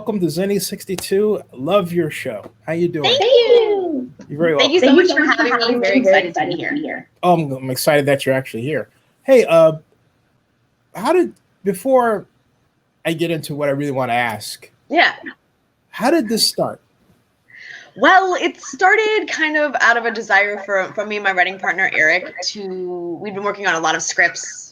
welcome to Zenny62. Love your show. How you doing? Thank you. You're very welcome. welcome. Thank you so much for having me. Very excited to be here. I'm excited that you're actually here. Hey, before I get into what I really want to ask, how did this start? Well, it started kind of out of a desire from me and my writing partner, Eric, we'd been working on a lot of scripts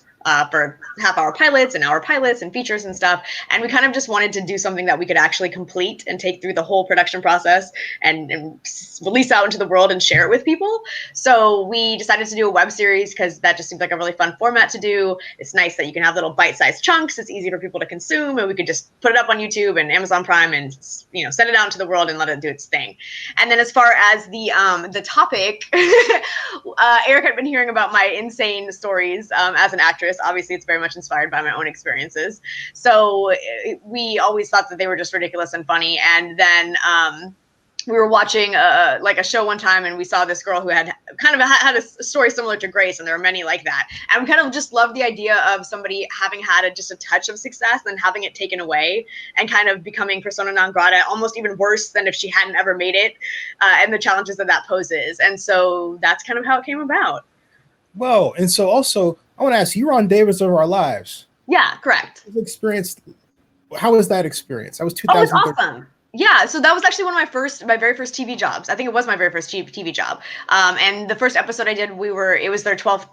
for half-hour pilots and hour pilots and features and stuff. And we kind of just wanted to do something that we could actually complete and take through the whole production process and release out into the world and share it with people. So we decided to do a web series because that just seemed like a really fun format to do. It's nice that you can have little bite-sized chunks. It's easy for people to consume, and we could just put it up on YouTube and Amazon Prime and send it out into the world and let it do its thing. And then as far as the topic, Eric had been hearing about my insane stories as an actress. Obviously, it's very much inspired by my own experiences. So we always thought that they were just ridiculous and funny. And then we were watching like a show one time, and we saw this girl who had a story similar to Grace, and there are many like that. And we kind of just loved the idea of somebody having had just a touch of success and having it taken away and kind of becoming persona non grata, almost even worse than if she hadn't ever made it, and the challenges that poses. And so that's kind of how it came about. Whoa. And so also, I want to ask, you were on Days of Our Lives. Yeah, correct. How was that experience? That was 2013. Oh, it was awesome. Yeah, so that was actually one of my very first TV jobs. I think it was my very first TV job. And the first episode I did, it was their 12th,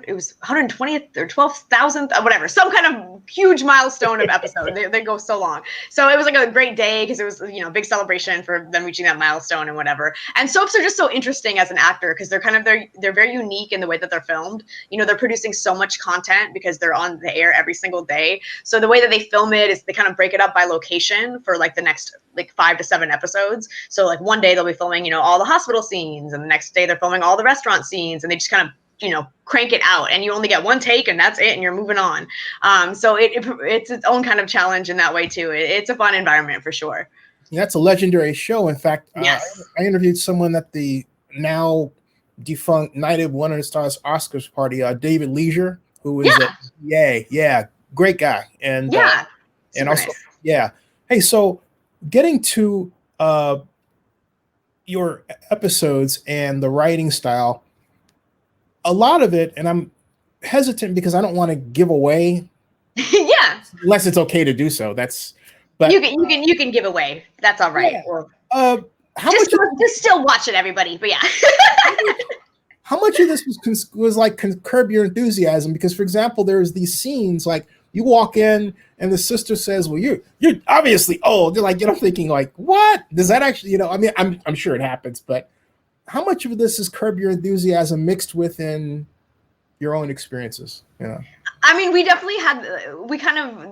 it was 120th or 12,000th, whatever, some kind of huge milestone of episode. They go so long. So it was like a great day because it was, big celebration for them reaching that milestone and whatever. And soaps are just so interesting as an actor because they're very unique in the way that they're filmed. They're producing so much content because they're on the air every single day. So the way that they film it is they kind of break it up by location for like the next 5 to 7 episodes. So like one day they'll be filming, all the hospital scenes, and the next day they're filming all the restaurant scenes, and they just kind of, crank it out, and you only get one take and that's it, and you're moving on. So it's its own kind of challenge in that way too. It's a fun environment for sure. Yeah, that's a legendary show. In fact, yes. I interviewed someone at the now defunct Night of Wonder Stars Oscars party, David Leisure, who was great guy. And and also nice. Hey, so getting to your episodes and the writing style, a lot of it, and I'm hesitant because I don't want to give away. Unless it's okay to do so. But you can give away. That's all right. Yeah. Just still watch it, everybody. But yeah. How much of this was like Curb Your Enthusiasm? Because, for example, there's these scenes like you walk in and the sister says, "Well, you're obviously old." You're like, thinking like, what? Does that actually, I mean, I'm sure it happens, but how much of this is Curb Your Enthusiasm mixed within your own experiences? I mean, we definitely had,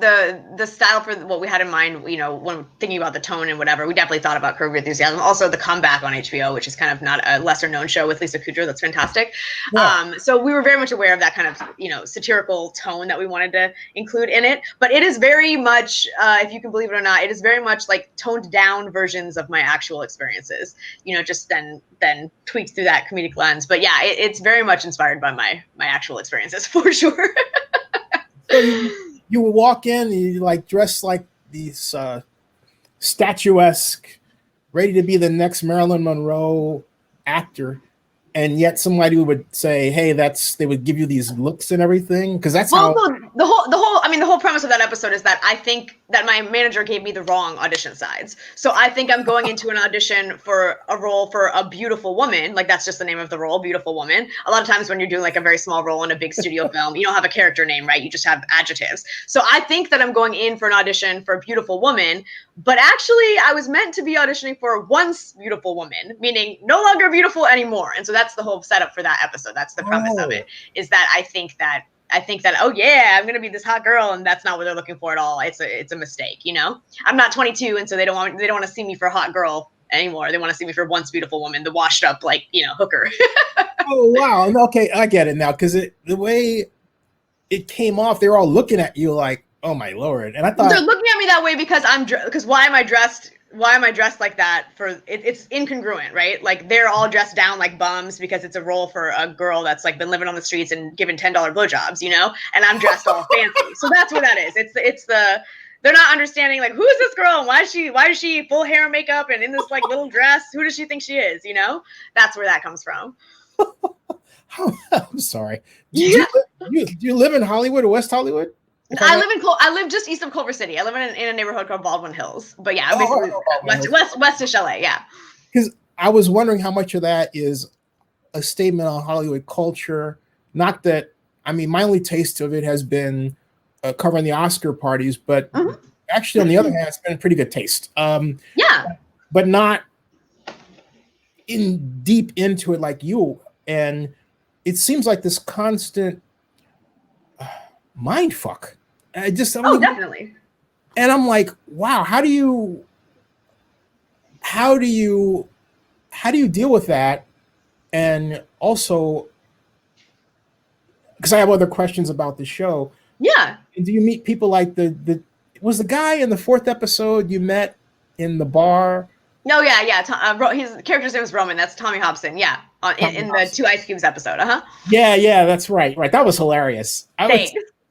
the style for what we had in mind, when thinking about the tone and whatever, we definitely thought about Curb Your Enthusiasm. Also, The Comeback on HBO, which is kind of not a lesser known show with Lisa Kudrow. That's fantastic. Yeah. So we were very much aware of that kind of, satirical tone that we wanted to include in it. But it is very much, if you can believe it or not, it is very much like toned down versions of my actual experiences, just then tweaked through that comedic lens. But yeah, it's very much inspired by my actual experiences for sure. So you will walk in and you like dress like these statuesque, ready to be the next Marilyn Monroe actor, and yet somebody would say, "Hey, they would give you these looks and everything," because that's how the whole premise of that episode is that I think that my manager gave me the wrong audition sides. So I think I'm going into an audition for a role for a beautiful woman, like that's just the name of the role, beautiful woman. A lot of times when you're doing like a very small role in a big studio film, you don't have a character name, right? You just have adjectives. So I think that I'm going in for an audition for a beautiful woman, but actually I was meant to be auditioning for once beautiful woman, meaning no longer beautiful anymore. And so that's the whole setup for that episode. That's the premise of it, is that I think that, oh yeah, I'm gonna be this hot girl, and that's not what they're looking for at all. It's a mistake, I'm not 22, and so they don't want to see me for a hot girl anymore. They want to see me for once beautiful woman, the washed up hooker. Oh wow, okay, I get it now, because the way it came off, they were all looking at you like, oh my lord, and I thought they're looking at me that way because why am I dressed like that? It's incongruent, right? Like they're all dressed down like bums because it's a role for a girl that's like been living on the streets and given $10 blowjobs, and I'm dressed all fancy. So that's what that is. It's they're not understanding like, who is this girl and why is she full hair and makeup and in this like little dress? Who does she think she is? You know, that's where that comes from. I'm sorry. Yeah. Do you live in Hollywood or West Hollywood? I live just east of Culver City. I live in a neighborhood called Baldwin Hills. But yeah, basically west of LA. Yeah. Because I was wondering how much of that is a statement on Hollywood culture. Not that, I mean, my only taste of it has been covering the Oscar parties, but actually, on the other hand, it's been a pretty good taste. Yeah. But not in deep into it like you. And it seems like this constant mind fuck. Definitely. And I'm like, wow, how do you deal with that? And also, because I have other questions about the show. Yeah. Do you meet people like was the guy in the 4th episode you met in the bar? No, yeah. His character's name is Roman. That's Tommy Hobson. Yeah, in the 2 Ice Cubes episode. Yeah, that's right. That was hilarious.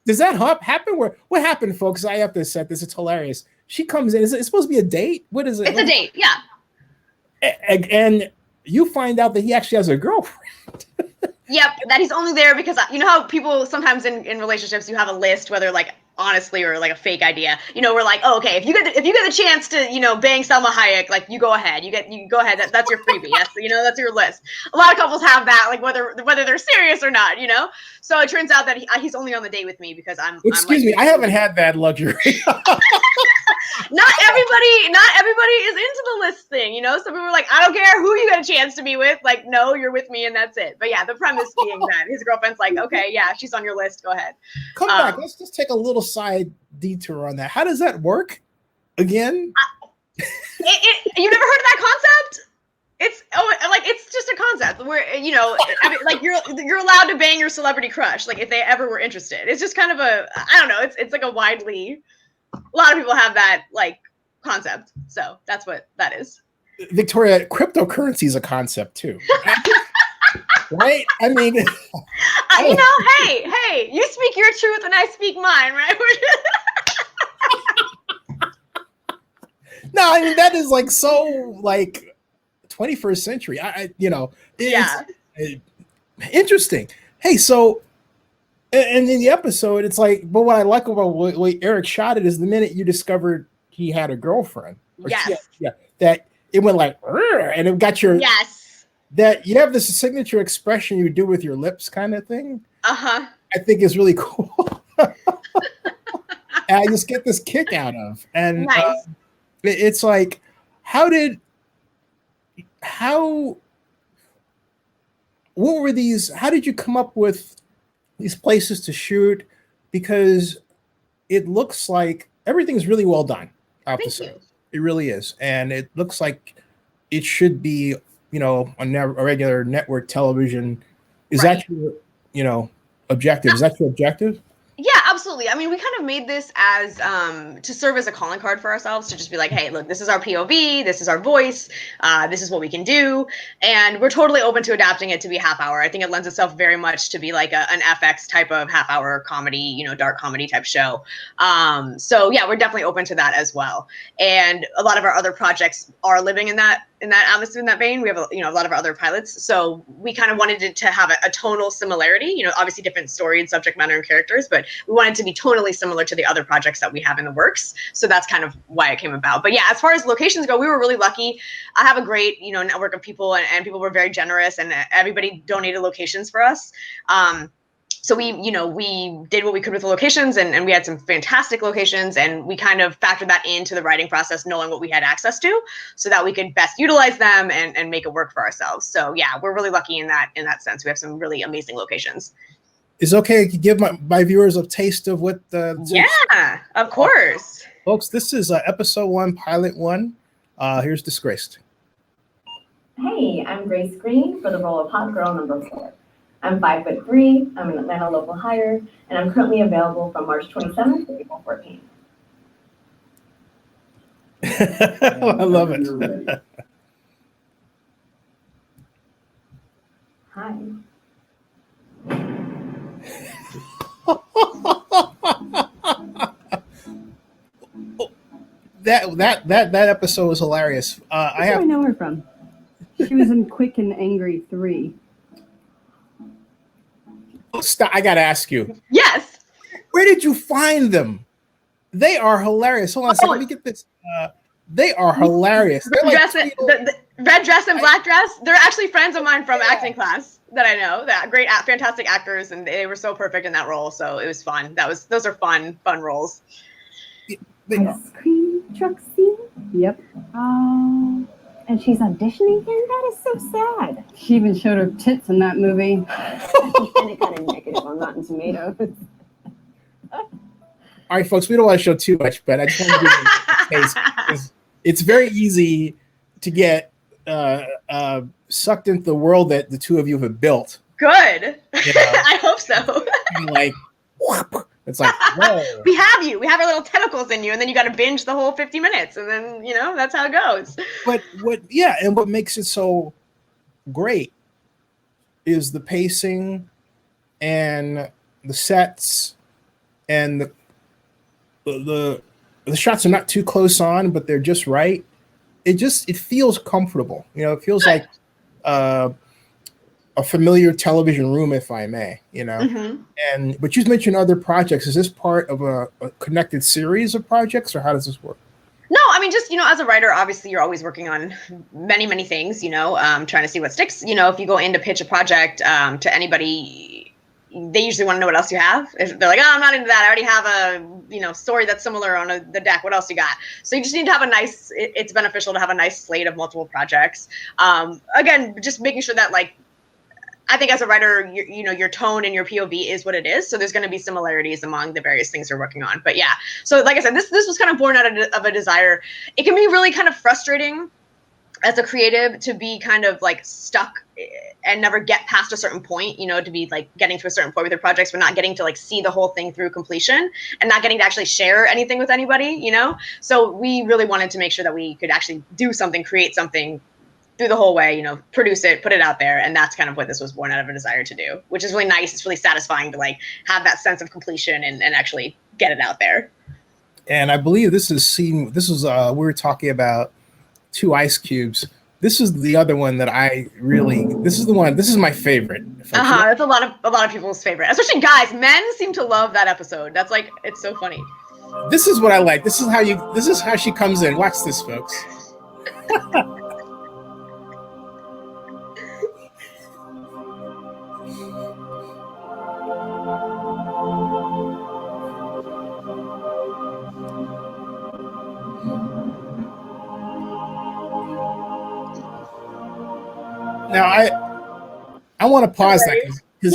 Does that happen? What happened, folks? I have to set this. It's hilarious. She comes in. Is it supposed to be a date? What is it? It's a date. Yeah. And you find out that he actually has a girlfriend. Yep, that he's only there because you know how people sometimes in relationships you have a list, whether like honestly or like a fake idea. You know, we're like, oh, okay, if you get the chance to bang Selma Hayek, like you go ahead, you go ahead. That's your freebie. That's your list. A lot of couples have that, like whether they're serious or not. So it turns out that he's only on the date with me because I'm. Excuse me, I haven't had that luxury. Not everybody is into the list thing, Some people are like, I don't care who you get a chance to be with. Like, no, you're with me and that's it. But yeah, the premise being that his girlfriend's like, okay, yeah, she's on your list. Go ahead. Come back. Let's just take a little side detour on that. How does that work? Again? You never heard of that concept? It's just a concept where like you're allowed to bang your celebrity crush, like if they ever were interested. It's just kind of I don't know. It's like a lot of people have that like concept, so that's what that is. Victoria, cryptocurrency is a concept too, right? I mean, hey, you speak your truth and I speak mine, right? No, I mean that is like so like 21st century. Interesting. Hey, so. And in the episode, it's like, but what I like about the way Eric shot it is the minute you discovered he had a girlfriend. Yes. That it went like, and it got your. Yes. That you have this signature expression you do with your lips kind of thing. I think is really cool. And I just get this kick out of. And nice. It's like, what were these, how did you come up with these places to shoot? Because it looks like everything's really well done. Thank you. It really is. And it looks like it should be, on a regular network television. Is that your, objective? Is that your objective? Yeah, absolutely. I mean, we kind of made this as to serve as a calling card for ourselves, to just be like, hey, look, this is our POV, this is our voice, this is what we can do, and we're totally open to adapting it to be half hour. I think it lends itself very much to be like an FX type of half hour comedy, dark comedy type show. So yeah, we're definitely open to that as well. And a lot of our other projects are living in that atmosphere, in that vein. We have a lot of our other pilots, so we kind of wanted it to have a tonal similarity. Obviously different story and subject matter and characters, but we wanted to be tonally similar to the other projects that we have in the works. So that's kind of why it came about. But yeah, as far as locations go, we were really lucky. I have a great network of people, and people were very generous, and everybody donated locations for us. So we did what we could with the locations, and we had some fantastic locations, and we kind of factored that into the writing process, knowing what we had access to, so that we could best utilize them and make it work for ourselves. So yeah, we're really lucky in that sense. We have some really amazing locations. Is it okay to give my viewers a taste of what the... Yeah, of course. Folks, this is episode 1, pilot 1. Here's DisGraced. Hey, I'm Grace Greene for the role of Hot Girl number 4. I'm 5'3", I'm an Atlanta local hire, and I'm currently available from March 27th to April 14th. I love it. Hi. that episode was hilarious. I know her from. She was in Quick and Angry 3. Stop, I gotta ask you. Yes. Where did you find them? They are hilarious. Hold on a second. Let me get this. They are hilarious. The red dress and black dress. They're actually friends of mine from acting class that I know. That great, fantastic actors, and they were so perfect in that role. So it was fun. Those are fun roles. Ice cream truck scene? Yep. Oh, and she's auditioning again? That is so sad. She even showed her tits in that movie. And it kind of negative on Rotten Tomatoes. All right, folks, we don't want to show too much, but I just want to give you a taste. It's very easy to get sucked into the world that the two of you have built. Good. You know? I hope so. Like, whoop. It's like, whoa. We have you. We have our little tentacles in you, and then you got to binge the whole 50 minutes, and then that's how it goes. But what makes it so great is the pacing and the sets and the shots are not too close on, but they're just right. It feels comfortable. It feels like a familiar television room, if I may. Mm-hmm. But you mentioned other projects. Is this part of a connected series of projects, or how does this work? No, I mean, just, as a writer, obviously you're always working on many, many things, trying to see what sticks. If you go in to pitch a project to anybody, they usually want to know what else you have. If they're like, oh, I'm not into that. I already have a, story that's similar on the deck. What else you got? So you just need to have it's beneficial to have a nice slate of multiple projects. Again, just making sure that, like, I think as a writer, your tone and your POV is what it is. So there's going to be similarities among the various things you're working on. But yeah, so like I said, this was kind of born out of a desire. It can be really kind of frustrating as a creative to be kind of like stuck and never get past a certain point, to be like getting to a certain point with your projects, but not getting to like see the whole thing through completion and not getting to actually share anything with anybody, So we really wanted to make sure that we could actually do something, create something through the whole way, produce it, put it out there. And that's kind of what this was born out of a desire to do, which is really nice. It's really satisfying to like have that sense of completion and actually get it out there. And I believe this is we were talking about 2 ice cubes. This is the other one that this is my favorite. It's a lot of people's favorite, especially guys. Men seem to love that episode. That's like, it's so funny. This is what I like. This is how she comes in. Watch this, folks. Now I want to pause that because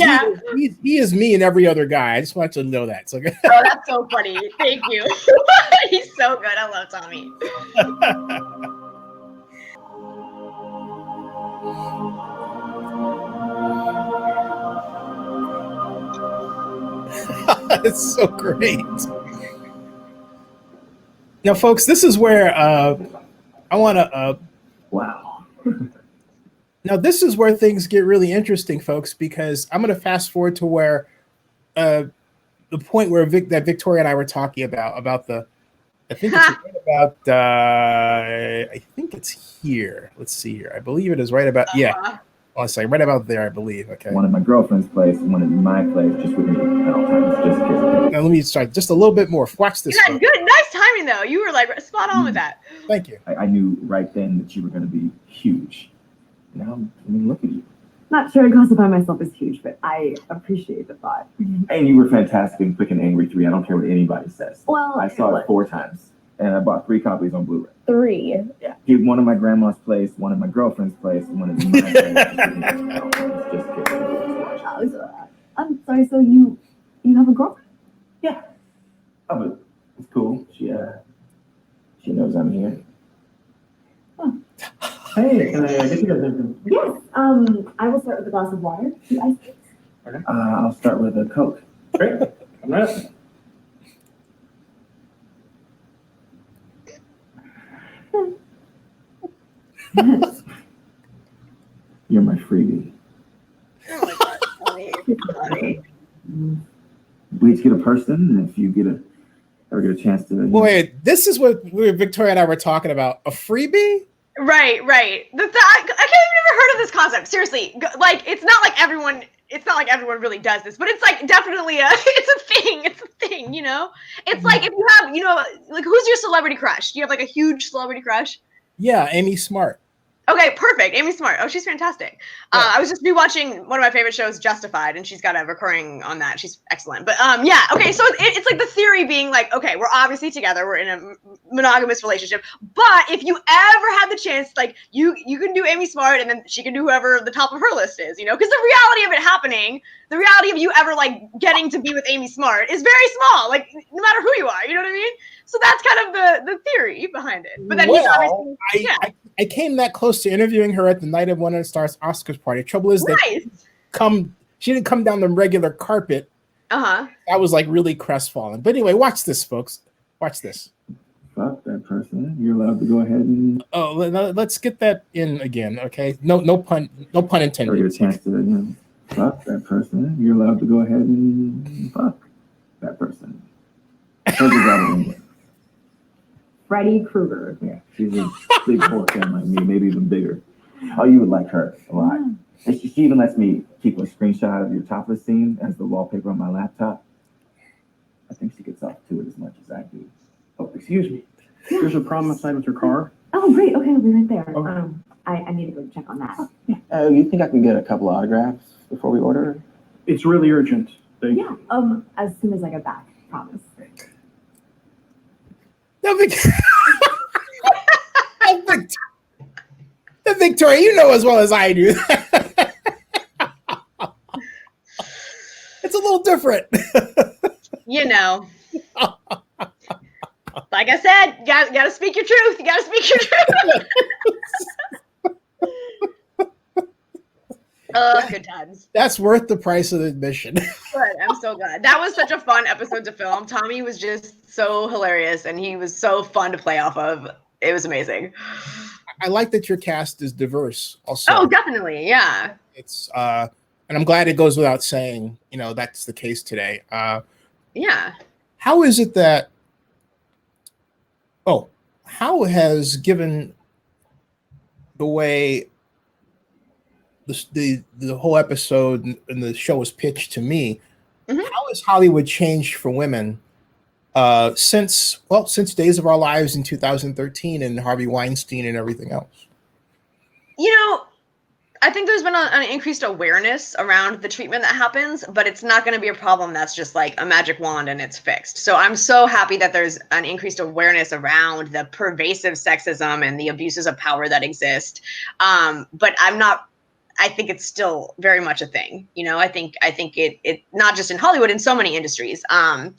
he is me and every other guy. I just want you to know that. So. Oh, that's so funny. Thank you. He's so good. I love Tommy. It's so great. Now, folks, this is where I want to. Wow. Now, this is where things get really interesting, folks, because I'm going to fast forward to where the point where that Victoria and I were talking about the. I think it's right about. I think it's here. Let's see here. I believe it is right about. Yeah. I'll say right about there. I believe. Okay. One at my girlfriend's place, one at my place, just with me at all times, just in case. Now let me start just a little bit more. Watch this. Yeah, good, nice timing though. You were like spot on with that. Thank you. I knew right then that you were going to be huge. Now, look at you. Not sure I'd classify myself as huge, but I appreciate the thought. And you were fantastic in Quick and Angry 3. I don't care what anybody says. Well, I saw it 4 times, and I bought 3 copies on Blu-ray. 3. Yeah. Give one at my grandma's place, one at my girlfriend's place, and one at my place. Just kidding. I'm sorry, so you have a girlfriend? Yeah. Oh, but it's cool. She knows I'm here. Huh. Hey, can I get you guys anything? Yes. I will start with a glass of water. 2 ice cubes. Okay. I'll start with a Coke. Great. I'm ready. You're my freebie. Oh my god, funny. We each get a person, and if you get a ever get a chance to? Wait, this is what Victoria and I were talking about. A freebie? Right. I can't even ever heard of this concept. Seriously, like it's not like everyone really does this, but it's like definitely it's a thing, you know? It's like if you have, you know, like who's your celebrity crush? Do you have like a huge celebrity crush? Yeah, Amy Smart. Okay, perfect. Amy Smart. Oh, she's fantastic. Yeah. I was just rewatching one of my favorite shows, Justified, and she's got a recurring on that. She's excellent. But yeah, okay, so it's like the theory being like, okay, we're obviously together, we're in a monogamous relationship, but if you ever had the chance, like you can do Amy Smart and then she can do whoever the top of her list is, you know? Because the reality of it happening, the reality of you ever like getting to be with Amy Smart is very small, like no matter who you are, you know what I mean? So that's kind of the theory behind it. But then he's obviously I came that close to interviewing her at the Night of One of the Stars Oscars party. Trouble is that she didn't come down the regular carpet. I was like really crestfallen. But anyway, watch this, folks. Watch this. Fuck that person. You're allowed to go ahead and. Oh, let's get that in again, okay? No pun intended. Ever get a chance to, fuck that person. You're allowed to go ahead and fuck that person. Freddy Krueger. Yeah, she's a big horse fan like me, maybe even bigger. Oh, you would like her a lot. And she even lets me keep a screenshot of your topless scene as the wallpaper on my laptop. I think she gets off to it as much as I do. Oh, excuse me. There's a problem outside with your car. Oh, great. Okay, I'll be right there. Okay. I need to go check on that. You think I can get a couple of autographs before we order? It's really urgent. Thank you. As soon as I get back, promise. Victoria, you know as well as I do. It's a little different. You know. Like I said, you gotta speak your truth. You gotta speak your truth. Oh, good times. That's worth the price of admission. Good. I'm so glad. That was such a fun episode to film. Tommy was just so hilarious, and he was so fun to play off of. It was amazing. I like that your cast is diverse also. Oh, definitely. Yeah. It's and I'm glad it goes without saying, you know, that's the case today. Yeah. How is it that how has given the way the whole episode and the show was pitched to me, how has Hollywood changed for women since Days of Our Lives in 2013 and Harvey Weinstein and everything else? You know, I think there's been an increased awareness around the treatment that happens, but it's not going to be a problem that's just like a magic wand and it's fixed. So I'm so happy that there's an increased awareness around the pervasive sexism and the abuses of power that exist. But I think it's still very much a thing. You know, I think it not just in Hollywood, in so many industries. Like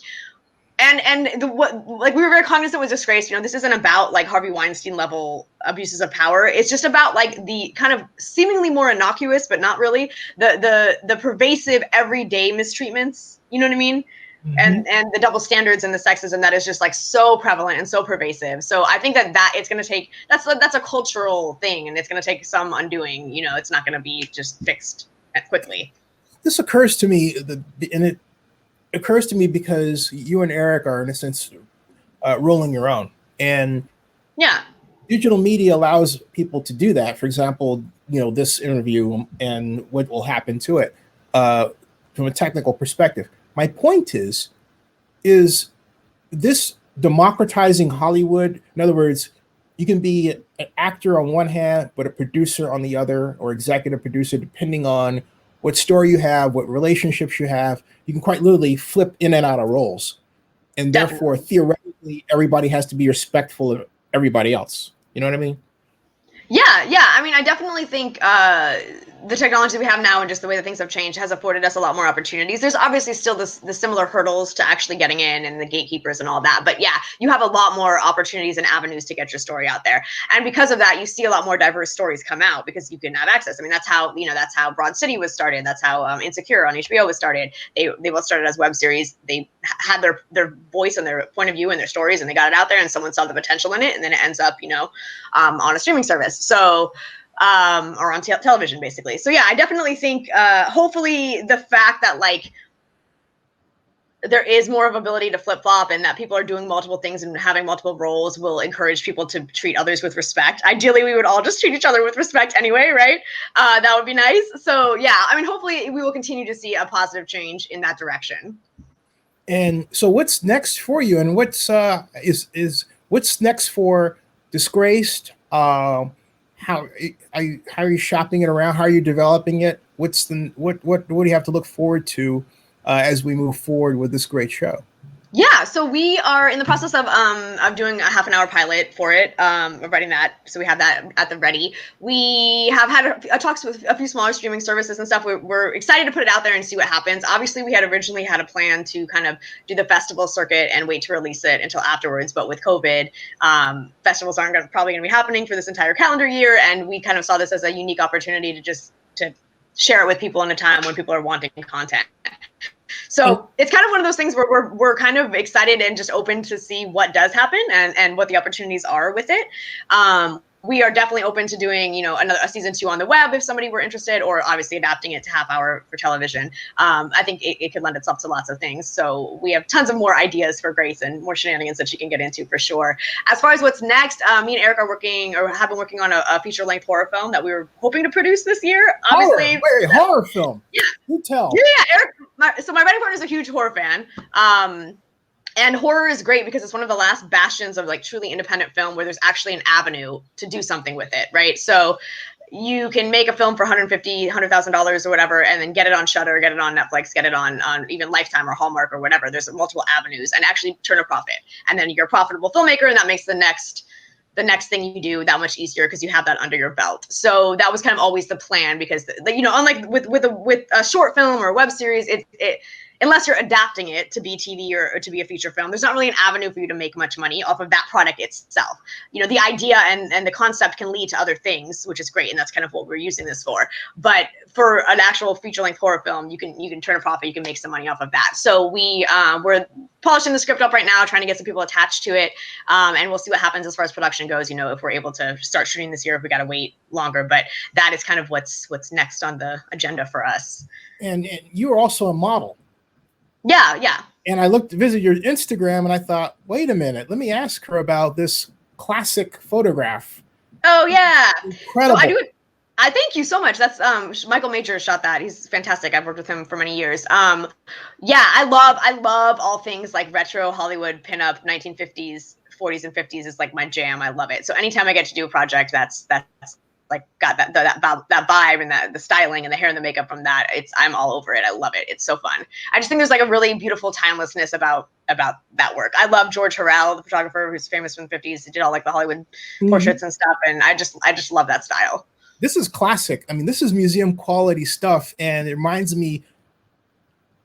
we were very cognizant with DisGraced, you know, this isn't about like Harvey Weinstein level abuses of power. It's just about like the kind of seemingly more innocuous, but not really, the pervasive everyday mistreatments, you know what I mean? And the double standards and the sexism that is just like so prevalent and so pervasive. So I think that it's going to take, that's a cultural thing, and it's going to take some undoing, you know, it's not going to be just fixed quickly. This occurs to me, it occurs to me because you and Eric are in a sense rolling your own, and digital media allows people to do that. For example, you know, this interview and what will happen to it from a technical perspective. My point is this democratizing Hollywood? In other words, you can be an actor on one hand, but a producer on the other, or executive producer, depending on what story you have, what relationships you have. You can quite literally flip in and out of roles. And therefore, theoretically, everybody has to be respectful of everybody else. You know what I mean? Yeah. I mean, I definitely think the technology that we have now and just the way that things have changed has afforded us a lot more opportunities. There's obviously still the similar hurdles to actually getting in and the gatekeepers and all that. But yeah, you have a lot more opportunities and avenues to get your story out there. And because of that, you see a lot more diverse stories come out because you can have access. I mean, that's how Broad City was started. That's how Insecure on HBO was started. They both started as web series. They had their voice and their point of view and their stories, and they got it out there, and someone saw the potential in it, and then it ends up, you know, on a streaming service. So, or on television, basically. So yeah, I definitely think, hopefully the fact that like there is more of ability to flip flop, and that people are doing multiple things and having multiple roles will encourage people to treat others with respect. Ideally, we would all just treat each other with respect anyway, right? That would be nice. So yeah, I mean, hopefully we will continue to see a positive change in that direction. And so what's next for you, and what's what's next for DisGraced? How are you shopping it around? How are you developing it? What do you have to look forward to as we move forward with this great show? Yeah, so we are in the process of doing a half-an-hour pilot for it. We're writing that, so we have that at the ready. We have had talks with a few smaller streaming services and stuff. We're excited to put it out there and see what happens. Obviously, we had originally had a plan to kind of do the festival circuit and wait to release it until afterwards. But with COVID, festivals aren't probably going to be happening for this entire calendar year, and we kind of saw this as a unique opportunity to share it with people in a time when people are wanting content. So it's kind of one of those things where we're kind of excited and just open to see what does happen and what the opportunities are with it. We are definitely open to doing, a season 2 on the web if somebody were interested, or obviously adapting it to half hour for television. I think it could lend itself to lots of things. So we have tons of more ideas for Grace and more shenanigans that she can get into for sure. As far as what's next, me and Eric have been working on a feature-length horror film that we were hoping to produce this year. Obviously, horror film. Yeah. You tell. Yeah, Eric. My writing partner is a huge horror fan. And horror is great because it's one of the last bastions of like truly independent film where there's actually an avenue to do something with it, right? So you can make a film for $100,000 or whatever, and then get it on Shudder, get it on Netflix, get it on even Lifetime or Hallmark or whatever. There's multiple avenues, and actually turn a profit. And then you're a profitable filmmaker, and that makes the next thing you do that much easier because you have that under your belt. So that was kind of always the plan, because unlike with a short film or a web series, it unless you're adapting it to be TV or to be a feature film, there's not really an avenue for you to make much money off of that product itself. The idea and the concept can lead to other things, which is great, and that's kind of what we're using this for. But for an actual feature-length horror film, you can turn a profit, you can make some money off of that. So we're polishing the script up right now, trying to get some people attached to it, and we'll see what happens as far as production goes. If we're able to start shooting this year, if we got to wait longer. But that is kind of what's next on the agenda for us. And you are also a model. Yeah. And I visit your Instagram, and I thought, wait a minute, let me ask her about this classic photograph. Oh yeah, incredible. So I thank you so much. That's Michael Major shot that. He's fantastic. I've worked with him for many years. Yeah, I love all things like retro Hollywood pinup, 1950s, 40s, and 50s is like my jam. I love it. So anytime I get to do a project that's like got that vibe and the styling and the hair and the makeup from that, I'm all over it. I love it. It's so fun. I just think there's like a really beautiful timelessness about that work. I love George Harrell, the photographer who's famous from the 50s. He did all like the Hollywood portraits and stuff, and I just love that style. This is classic. I mean, this is museum quality stuff, and it reminds me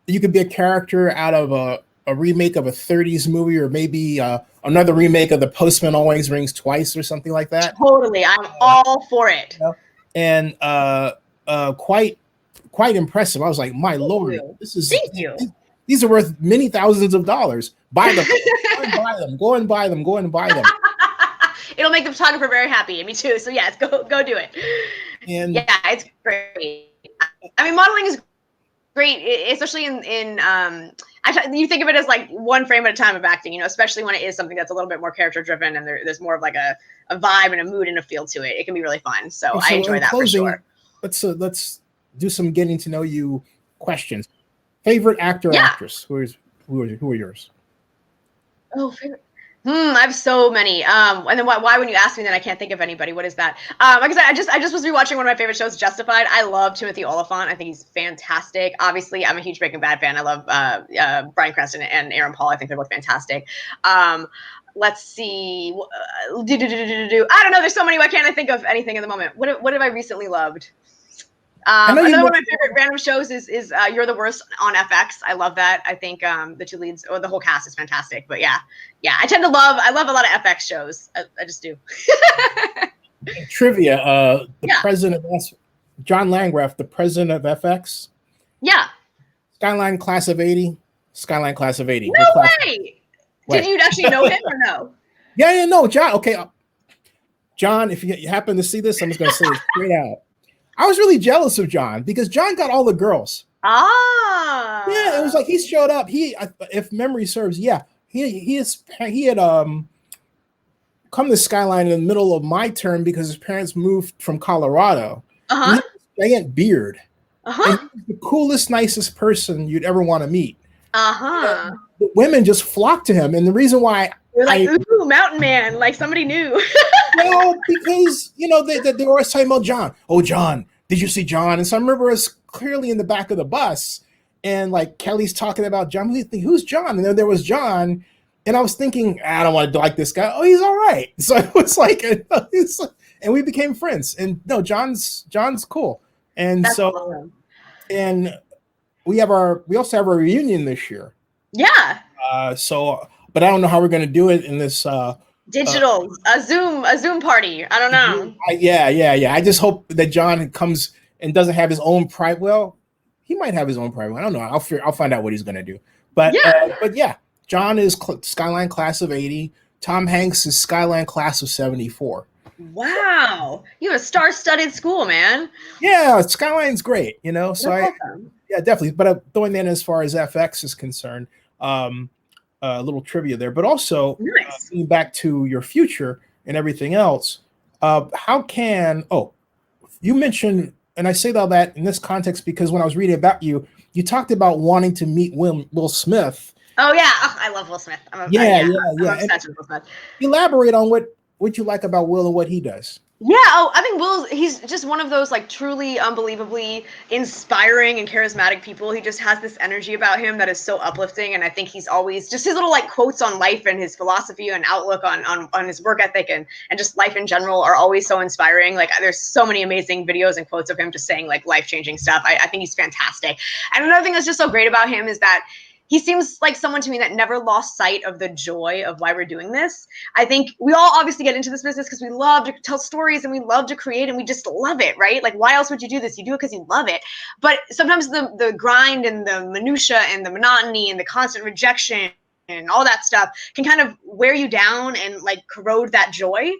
you could be a character out of a remake of a 30s movie, or maybe another remake of The Postman Always Rings Twice or something like that. Totally. I'm all for it. And quite impressive. I was like, my Lord, this is Thank you. These are worth many thousands of dollars. Buy them. Go and buy them. It'll make the photographer very happy, and me too. So yes, go do it. And yeah, it's great. I mean, modeling is great, especially in you think of it as like one frame at a time of acting, especially when it is something that's a little bit more character driven, and there's more of like a vibe and a mood and a feel to it. It can be really fun. So I enjoy that for sure. Let's do some getting to know you questions. Favorite actor or actress? Who are yours? Oh, favorite. I have so many. And then why when you ask me that I can't think of anybody? What is that? Like I said, I just was rewatching one of my favorite shows, Justified. I love Timothy Olyphant. I think he's fantastic. Obviously, I'm a huge Breaking Bad fan. I love Bryan Cranston and Aaron Paul. I think they're both fantastic. Let's see. I don't know. There's so many. Why can't I think of anything in the moment? What have I recently loved? Another one of my favorite random shows is You're the Worst on FX. I love that. I think the two leads, or the whole cast, is fantastic. But yeah, I love a lot of FX shows. I just do. Trivia: president of John Landgraf, the president of FX. Yeah. Skyline Class of '80. Skyline Class of '80. No way. Did you actually know him or no? Yeah, no, John. Okay, John. If you happen to see this, I'm just gonna say it straight out. I was really jealous of John because John got all the girls. Yeah, it was like he showed up. If memory serves, yeah, he had come to Skyline in the middle of my term because his parents moved from Colorado. And he Uh-huh. had this giant beard. Uh-huh. And he was the coolest, nicest person you'd ever want to meet. Uh-huh. And the women just flocked to him. And the reason why You're like, ooh, mountain man, like somebody knew. well, because they were always talking about John. Oh, John, did you see John? And so I remember us clearly in the back of the bus, and like Kelly's talking about John. We think, who's John? And then there was John, and I was thinking, I don't want to like this guy. Oh, he's all right. So it was like, and we became friends. And no, John's cool. And That's so, awesome. and we also have our reunion this year. Yeah. But I don't know how we're going to do it in this. Digital, a Zoom party. I don't know. Yeah. I just hope that John comes and doesn't have his own private. Well, he might have his own private. I don't know. I'll find out what he's going to do. But yeah, John is Skyline class of 80. Tom Hanks is Skyline class of 74. Wow, you have a star-studded school, man. Yeah, Skyline's great. So That's awesome. yeah, definitely. But throwing that in as far as FX is concerned. A little trivia there, but also Nice. getting back to your future and everything else. You mentioned, and I say all that in this context because when I was reading about you, you talked about wanting to meet Will Smith. Oh yeah, I love Will Smith. I'm obsessed with Will Smith. Elaborate on what you like about Will and what he does. Yeah, I think he's just one of those like truly unbelievably inspiring and charismatic people. He just has this energy about him that is so uplifting, and I think he's always just his little like quotes on life and his philosophy and outlook on his work ethic and just life in general are always so inspiring. Like there's so many amazing videos and quotes of him just saying like life-changing stuff. I think he's fantastic. And another thing that's just so great about him is that he seems like someone to me that never lost sight of the joy of why we're doing this. I think we all obviously get into this business because we love to tell stories and we love to create and we just love it, right? Like, why else would you do this? You do it because you love it. But sometimes the grind and the minutia and the monotony and the constant rejection and all that stuff can kind of wear you down and like corrode that joy.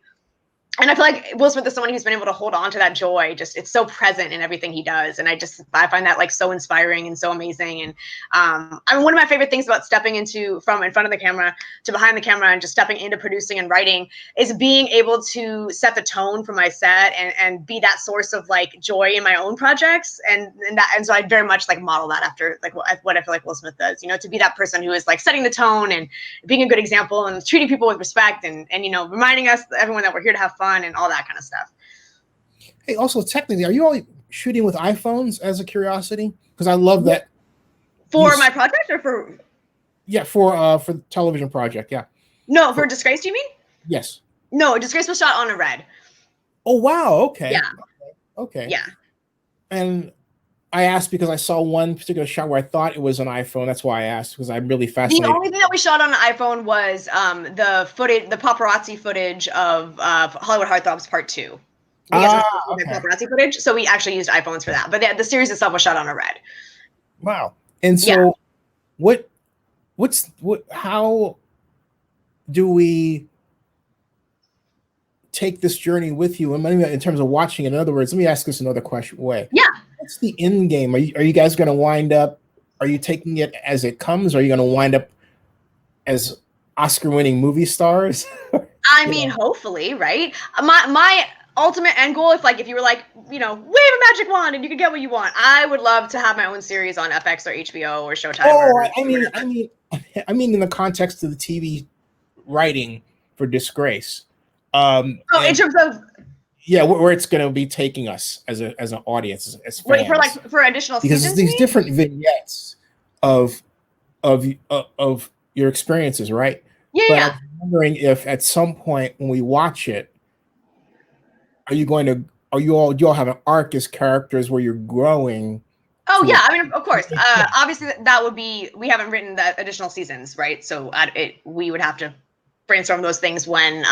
And I feel like Will Smith is someone who's been able to hold on to that joy. Just it's so present in everything he does, and I find that like so inspiring and so amazing. And I mean, one of my favorite things about stepping from in front of the camera to behind the camera and just stepping into producing and writing is being able to set the tone for my set and be that source of like joy in my own projects. And so I very much like model that after like what I feel like Will Smith does. To be that person who is like setting the tone and being a good example and treating people with respect and reminding everyone that we're here to have fun and all that kind of stuff. Hey, also technically, are you all shooting with iPhones as a curiosity? Because I love that. For my project or for? Yeah, for the television project. Yeah. No, for DisGraced, you mean? Yes. No, DisGraced was shot on a Red. Oh wow! Okay. Yeah. Okay. Yeah. And I asked because I saw one particular shot where I thought it was an iPhone. That's why I asked because I'm really fascinated. The only thing that we shot on an iPhone was the paparazzi footage of Hollywood Heartthrobs Part 2. Okay. Paparazzi footage. So we actually used iPhones for that. But the series itself was shot on a Red. Wow. And so how do we take this journey with you in terms of watching it? In other words, let me ask this another way. Yeah. What's the end game? Are you guys going to wind up? Are you taking it as it comes? Or are you going to wind up as Oscar-winning movie stars? I mean, hopefully, right? My ultimate end goal, if you were like, wave a magic wand and you could get what you want, I would love to have my own series on FX or HBO or Showtime. Oh, I mean, in the context of the TV writing for DisGraced. In terms of. Yeah, where it's going to be taking us as an audience, as fans. Wait, for additional because seasons, these different vignettes of your experiences, right? Yeah. But I'm wondering if at some point when we watch it, do you all have an arc as characters where you're growing? Oh yeah, I mean, of course. Obviously, that would be. We haven't written the additional seasons, right? So we would have to brainstorm those things when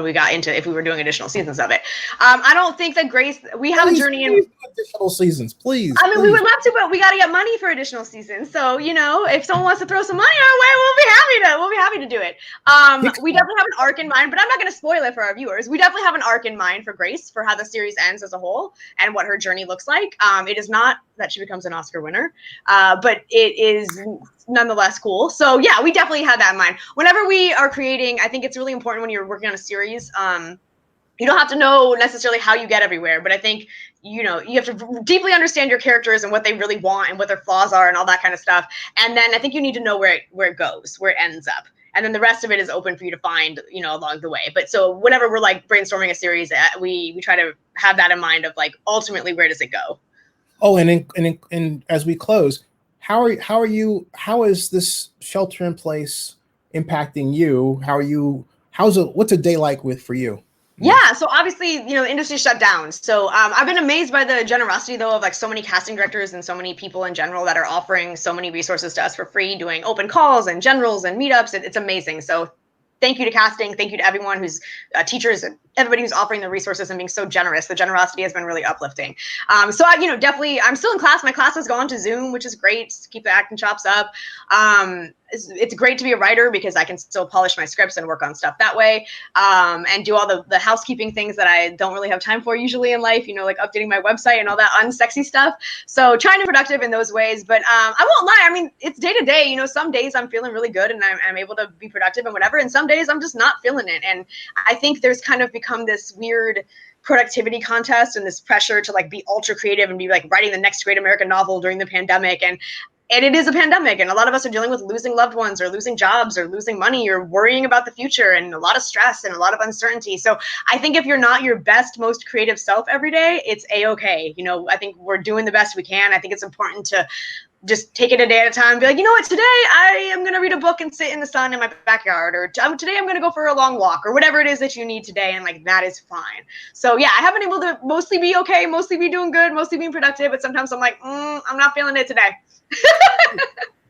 we got into if we were doing additional seasons of it. I don't think that Grace, we have a journey in additional seasons, please. I mean, we would love to, but we got to get money for additional seasons. So, you know, if someone wants to throw some money our way, we'll be happy to do it. We definitely have an arc in mind, but I'm not going to spoil it for our viewers. We definitely have an arc in mind for Grace, for how the series ends as a whole and what her journey looks like. It is not that she becomes an Oscar winner, but it is nonetheless cool. So yeah, we definitely have that in mind. Whenever we are creating, I think it's really important when you're working on a series, you don't have to know necessarily how you get everywhere, but I think, you know, you have to deeply understand your characters and what they really want and what their flaws are and all that kind of stuff. And then I think you need to know where it goes, where it ends up. And then the rest of it is open for you to find, you know, along the way. But so whenever we're like brainstorming a series, we try to have that in mind of like, ultimately, where does it go? Oh, and as we close, how is this shelter in place impacting you? What's a day like for you? Yeah, so obviously, you know, the industry shut down. So I've been amazed by the generosity, though, of like so many casting directors and so many people in general that are offering so many resources to us for free, doing open calls and generals and meetups. It's amazing. So thank you to casting. Thank you to everyone who's teachers and everybody who's offering the resources and being so generous. The generosity has been really uplifting. So I, you know, definitely, I'm still in class. My class has gone to Zoom, which is great to keep the acting chops up. It's great to be a writer because I can still polish my scripts and work on stuff that way, and do all the housekeeping things that I don't really have time for usually in life, you know, like updating my website and all that unsexy stuff. So trying to be productive in those ways, but I won't lie. I mean, it's day to day, you know, some days I'm feeling really good and I'm able to be productive and whatever. And some days I'm just not feeling it. And I think there's kind of become this weird productivity contest and this pressure to like be ultra creative and be like writing the next great American novel during the pandemic. And it is a pandemic, and a lot of us are dealing with losing loved ones or losing jobs or losing money or worrying about the future and a lot of stress and a lot of uncertainty. So I think if you're not your best, most creative self every day, it's a-okay. You know, I think we're doing the best we can. I think it's important to just take it a day at a time and be like, you know what, today I am going to read a book and sit in the sun in my backyard, or today I'm going to go for a long walk, or whatever it is that you need today. And like, that is fine. So yeah, I have been able to mostly be okay, mostly be doing good, mostly being productive. But sometimes I'm like, I'm not feeling it today.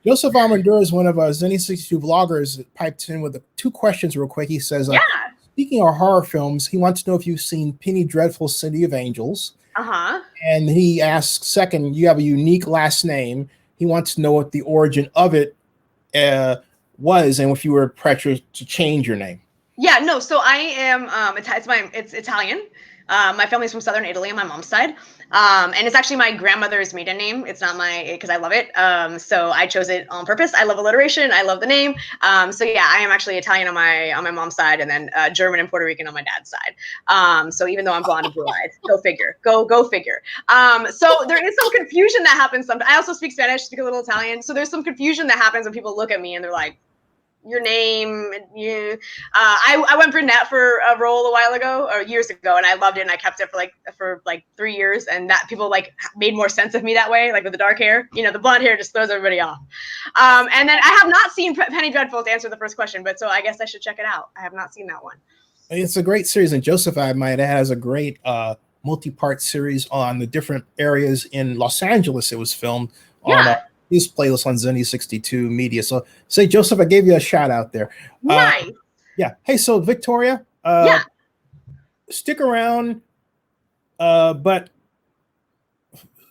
Joseph Armandura is one of Zenny62 vloggers that piped in with 2 questions real quick. He says, speaking of horror films, he wants to know if you've seen Penny Dreadful's City of Angels. And he asks, second, you have a unique last name. He wants to know what the origin of it was and if you were pressured to change your name. Yeah, no, so I am, it's Italian. My family's from Southern Italy on my mom's side. And it's actually my grandmother's maiden name. It's not because I love it. So I chose it on purpose. I love alliteration. I love the name. So yeah, I am actually Italian on my mom's side, and then German and Puerto Rican on my dad's side. So even though I'm blonde and blue-eyed, go figure. Go figure. So there is some confusion that happens sometimes. I also speak Spanish, speak a little Italian. So there's some confusion that happens when people look at me and they're like, your name. I went brunette for a role a while ago, or years ago, and I loved it, and I kept it for like 3 years, and that people like made more sense of me that way, like with the dark hair. You know, the blonde hair just throws everybody off. And then I have not seen Penny Dreadful, to answer the first question, but so I guess I should check it out. I have not seen that one. It's a great series, and Joseph, I might add, has a great multi-part series on the different areas in Los Angeles it was filmed on his playlist on Zenny62 Media. So say, Joseph, I gave you a shout out there. Nice. Yeah. Hey, so Victoria, stick around, but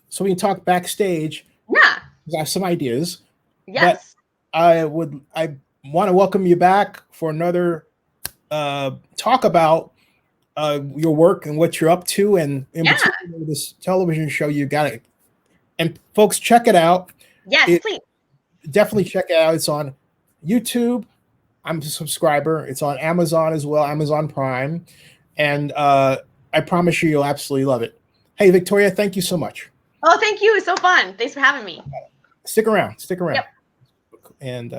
so we can talk backstage. Yeah. I have some ideas. Yes. But I want to welcome you back for another talk about your work and what you're up to, and in particular this television show you got it. And folks, check it out. Yes, please. Definitely check it out. It's on YouTube. I'm a subscriber. It's on Amazon as well, Amazon Prime. And I promise you'll absolutely love it. Hey, Victoria, thank you so much. Oh, thank you. It's so fun. Thanks for having me. Stick around. Yep. And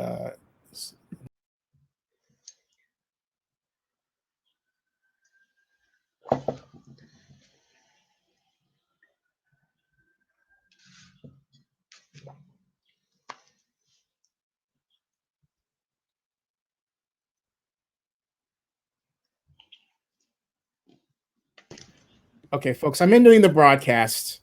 okay, folks, I'm ending the broadcast.